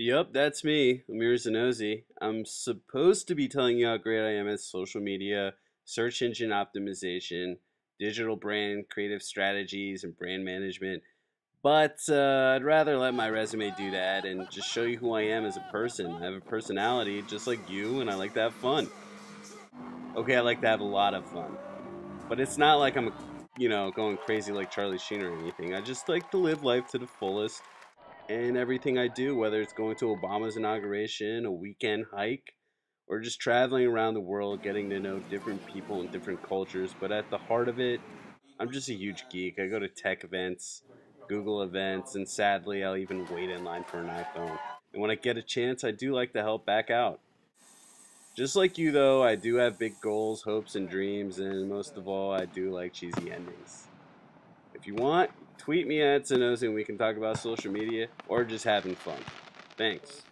Yup, that's me, Amir Zanozi. I'm supposed to be telling you how great I am at social media, search engine optimization, digital brand, creative strategies, and brand management. But I'd rather let my resume do that and just show you who I am as a person. I have a personality just like you, and I like to have fun. Okay, I like to have a lot of fun. But it's not like I'm going crazy like Charlie Sheen or anything. I just like to live life to the fullest in everything I do, whether it's going to Obama's inauguration, a weekend hike, or just traveling around the world, getting to know different people and different cultures. But at the heart of it, I'm just a huge geek. I go to tech events, Google events, and sadly, I'll even wait in line for an iPhone. And when I get a chance, I do like to help back out. Just like you, though, I do have big goals, hopes, and dreams, and most of all, I do like cheesy endings. If you want, tweet me at Zenoz and we can talk about social media or just having fun. Thanks.